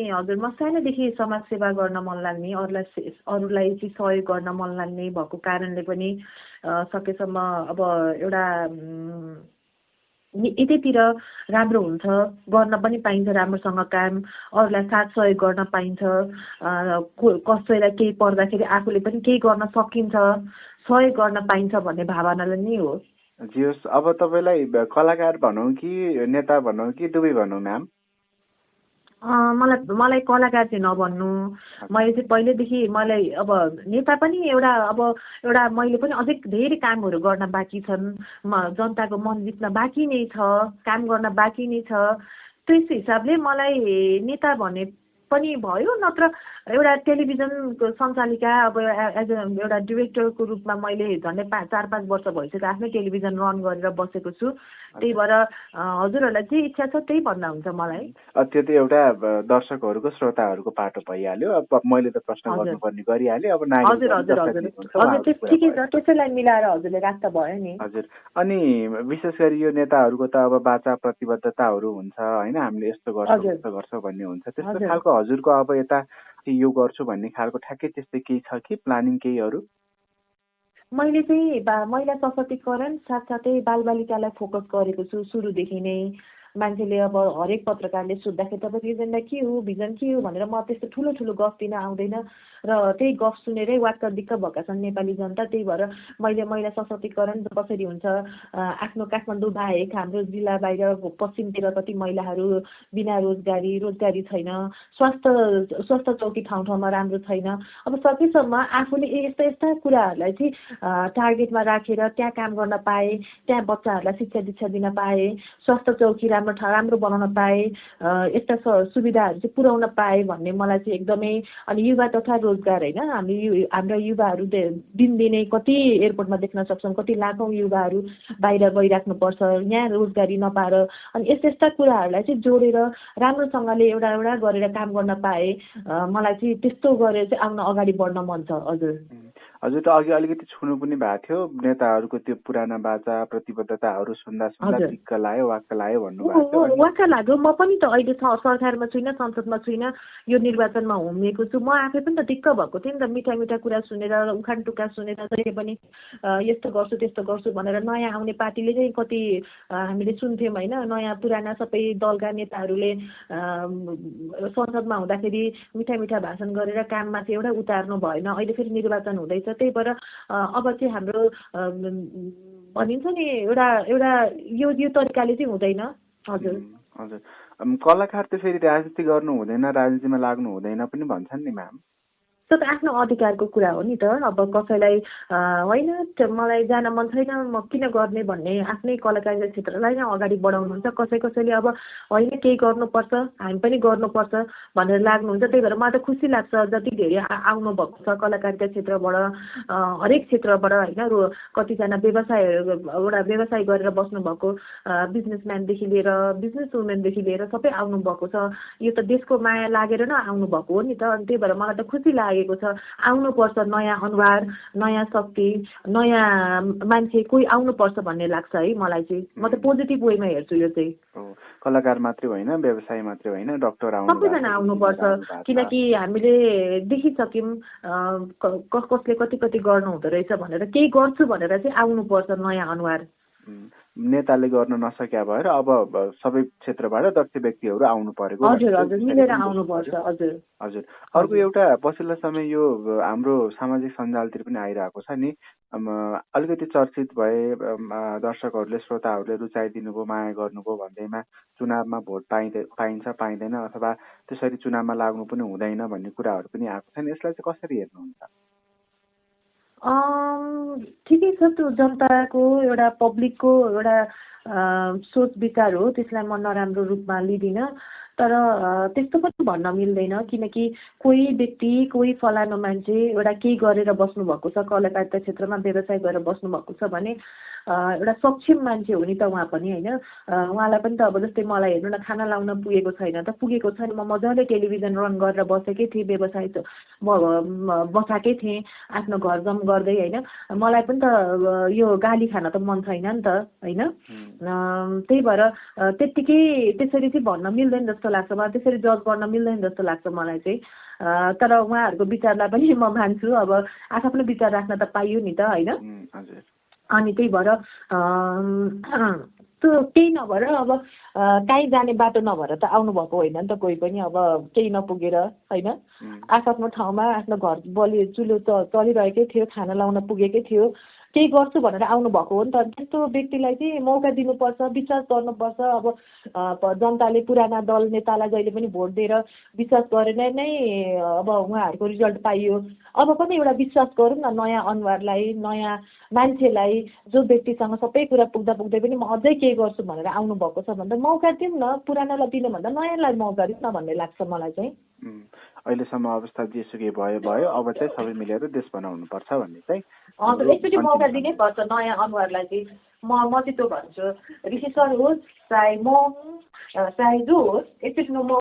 हजुर, म सानैदेखि समाजसेवा गर्न मन लाग्ने, अरूलाई चाहिँ सहयोग गर्न मन लाग्ने भएको कारणले पनि सकेसम्म अब एउटा यतैतिर राम्रो हुन्छ, गर्न पनि पाइन्छ राम्रोसँग काम, अरूलाई साथ सहयोग गर्न पाइन्छ, कसैलाई केही पर्दाखेरि आफूले पनि केही गर्न सकिन्छ, सहयोग गर्न पाइन्छ भन्ने भावनाले नै हो। जियोस्, अब तपाईँलाई कलाकार भनौँ कि नेता भनौँ कि दुवै भनौँ म्याम? मलाई कलाकार चाहिँ नभन्नु। मैले चाहिँ पहिल्यैदेखि मलाई अब नेता पनि एउटा मैले पनि अझै धेरै कामहरू गर्न बाँकी छन्, जनताको मन जित्न बाँकी नै छ, काम गर्न बाँकी नै छ। त्यस हिसाबले मलाई नेता भने पनि भयो, नत्र एउटा टेलिभिजनको सञ्चालिका अब एज एउटा डिरेक्टरको रूपमा मैले झन्डै 4-5 वर्ष भइसक्यो आफ्नै टेलिभिजन रन गरेर बसेको छु। त्यही भएर हजुरहरूलाई जे इच्छा छ त्यही भन्दा हुन्छ मलाई। त्यो त एउटा दर्शकहरूको श्रोताहरूको पाटो भइहाल्यो। अब मैले त प्रश्न गर्नुपर्ने गरिहालेँ। अब हजुर ठिकै छ, त्यसैलाई मिलाएर हजुरले राख्दा भयो नि। हजुर, अनि विशेष गरी यो नेताहरूको त अब बाचा प्रतिबद्धताहरू हुन्छ होइन, हामीले यस्तो गर्छौँ यस्तो गर्छौँ भन्ने हुन्छ, त्यस्तो खालको हजुरको अब यता यो गर्छु भन्ने खालको ठ्याक्कै त्यस्तै केही छ कि प्लानिङ केहीहरू? मैले चाहिँ महिला सशक्तिकरण साथसाथै बालबालिकालाई फोकस गरेको छु सुरुदेखि नै। मान्छेले अब हरेक पत्रकारले सोद्धाखेरि तपाईँको एजेन्डा के हो, भिजन के हो भनेर म त्यस्तो ठुलो ठुलो गफ दिन आउँदैन र त्यही गफ सुनेरै वाक्क दिक्क भएका छन् नेपाली जनता। त्यही भएर मैले महिला सशक्तिकरण कसरी हुन्छ, आफ्नो काठमाडौँ बाहेक हाम्रो जिल्ला बाहिर पश्चिमतिर कति महिलाहरू बिना रोजगारी छैन, स्वास्थ्य चौकी ठाउँ ठाउँमा राम्रो छैन। अब सकेसम्म आफूले यस्ता यस्ता कुराहरूलाई चाहिँ टार्गेटमा राखेर त्यहाँ काम गर्न पाए, त्यहाँ बच्चाहरूलाई शिक्षा दीक्षा दिन पाए, स्वास्थ्य चौकी राम्रो बनाउन पाए, यस्ता सुविधाहरू चाहिँ पुर्याउन पाए भन्ने मलाई चाहिँ एकदमै। अनि युवा तथा रोजगार होइन, हाम्रा युवाहरू दिनदिनै कति एयरपोर्टमा देख्न सक्छौँ, कति लाखौँ युवाहरू बाहिर गइराख्नुपर्छ यहाँ रोजगारी नपाएर। अनि यस्ता कुराहरूलाई चाहिँ जोडेर राम्रोसँगले एउटा गरेर काम गर्न पाए मलाई चाहिँ त्यस्तो गरेर चाहिँ आउन अगाडि बढ्न मन छ। हजुर त अघि अलिकति छुनु पनि भएको थियो, नेताहरूको त्यो पुराना बाचा प्रतिबद्धताहरू सुन्दा दिक्क लाग्यो, वाक्क लाग्यो भन्नुभएको थियो। वाक्क लाग्यो। म पनि त अहिले सरकारमा छुइनँ, संसदमा छुइनँ, यो निर्वाचनमा हुमिएको छु। म आफै पनि त दिक्क भएको थिएँ नि त, मिठा कुरा सुनेर, उखान टुक्का सुनेर जहिले पनि यस्तो गर्छु त्यस्तो गर्छु भनेर। नयाँ आउने पार्टीले चाहिँ कति हामीले सुन्थ्यौँ होइन, नयाँ पुराना सबै दलका नेताहरूले संसदमा हुँदाखेरि मिठा भाषण गरेर काममा चाहिँ एउटा उतार्नु भएन। अहिले फेरि निर्वाचन हुँदैछ, त्यही भएर अब चाहिँ हाम्रो भनिन्छ नि एउटा यो तरिकाले चाहिँ हुँदैन। हजुर, कलाकार त फेरि राजनीति गर्नु हुँदैन, राजनीतिमा लाग्नु हुँदैन पनि भन्छन् नि म्याम। त्यो त आफ्नो अधिकारको कुरा हो नि त। अब कसैलाई होइन मलाई जान मन छैन, म किन गर्ने भन्ने आफ्नै कलाकारिता क्षेत्रलाई नै अगाडि बढाउनुहुन्छ। कसैले अब होइन केही गर्नुपर्छ, हामी पनि गर्नुपर्छ भनेर लाग्नुहुन्छ। त्यही भएर मलाई त खुसी लाग्छ जति धेरै आउनु भएको छ कलाकारिता क्षेत्रबाट, हरेक क्षेत्रबाट होइन। कतिजना व्यवसाय गरेर बस्नुभएको बिजनेसम्यानदेखि लिएर बिजनेस वुमेनदेखि लिएर सबै आउनुभएको छ। यो त देशको माया लागेर नै आउनुभएको हो नि त। अनि त्यही भएर मलाई त खुसी लागेको छ। आउनुपर्छ नयाँ अनुहार, नयाँ शक्ति, नयाँ मान्छे कोही आउनुपर्छ भन्ने लाग्छ है मलाई चाहिँ। म त पोजिटिभ वेमा हेर्छु यो चाहिँ। कलाकार मात्रै होइन, व्यवसाय मात्रै होइन, डक्टर सबैजना आउनुपर्छ। किनकि हामीले देखिसक्यौँ कसले कति गर्नु हुँदो रहेछ भनेर। केही गर्छु भनेर चाहिँ आउनुपर्छ नयाँ अनुहार। नेताले गर्न नसक्या भएर अब सबै क्षेत्रबाट दक्ष व्यक्तिहरू आउनु परेको। हजुर, मिलेर आउनुपर्छ। हजुर, अर्को एउटा पछिल्लो समय यो हाम्रो सामाजिक सञ्जालतिर पनि आइरहेको छ नि, अलिकति चर्चित भए, दर्शकहरूले श्रोताहरूले रुचाइदिनु भयो, माया गर्नुभयो भन्दैमा चुनावमा भोट पाइन्छ पाइँदैन अथवा त्यसरी चुनावमा लाग्नु पनि हुँदैन भन्ने कुराहरू पनि आएको छ नि, यसलाई चाहिँ कसरी हेर्नुहुन्छ? ठिकै छ, त्यो जनताको एउटा पब्लिकको एउटा सोच विचार हो, त्यसलाई म नराम्रो रूपमा लिँदिनँ। तर त्यस्तो पनि भन्न मिल्दैन, किनकि कोही व्यक्ति कोही फलानु मान्छे एउटा केही गरेर बस्नुभएको छ, कलाकारिता क्षेत्रमा व्यवसाय गरेर बस्नुभएको छ भने एउटा सक्षम मान्छे हो नि त उहाँ पनि होइन। उहाँलाई पनि त अब जस्तै मलाई हेर्नु न खाना लाउन पुगेको छैन त, पुगेको छैन म मजाले टेलिभिजन रन गरेर बसेकै थिएँ, व्यवसाय बसाएकै थिएँ आफ्नो घर जम गर्दै होइन। मलाई पनि त यो गाली खान त मन छैन नि त होइन। त्यही भएर त्यत्तिकै त्यसरी चाहिँ भन्न मिल्दैन जस्तो लाग्छ मलाई, त्यसरी जज गर्न मिल्दैन जस्तो लाग्छ मलाई चाहिँ। तर उहाँहरूको विचारलाई पनि म मान्छु, अब आफ्नो विचार राख्न त पाइयो नि त होइन। अनि त्यही भएर त्यो केही नभएर अब काहीँ जाने बाटो नभएर त आउनुभएको होइन नि त कोही पनि, अब केही नपुगेर होइन। आफ्नो ठाउँमा आफ्नो घर चुलो चलिरहेकै थियो, खाना लाउन पुगेकै थियो, केही गर्छु भनेर आउनुभएको हो नि त। त्यस्तो व्यक्तिलाई चाहिँ मौका दिनुपर्छ, विश्वास गर्नुपर्छ। अब जनताले पुराना दल नेतालाई जहिले पनि भोट दिएर विश्वास गरेर नै अब उहाँहरूको रिजल्ट पाइयो। अब पनि एउटा विश्वास गरौँ न नयाँ अनुहारलाई, नयाँ मान्छेलाई, जो व्यक्तिसँग सबै कुरा पुग्दा पुग्दै पनि म अझै केही गर्छु भनेर आउनुभएको छ भने त मौका दिउँ न, पुरानोलाई दिनु भन्दा नयाँलाई मौका दिउँ न भन्ने लाग्छ मलाई चाहिँ। अहिलेसम्म अवस्था जेसुकै भयो अब चाहिँ सबै मिलेर देश बनाउनु पर्छ भन्ने चाहिँ एकचोटि मौका दिनै पर्छ नयाँ अनुहारलाई चाहिँ। म चाहिँ त्यो भन्छु, ऋषि सर होस् चाहे म चाहे जो होस्, एकचोटि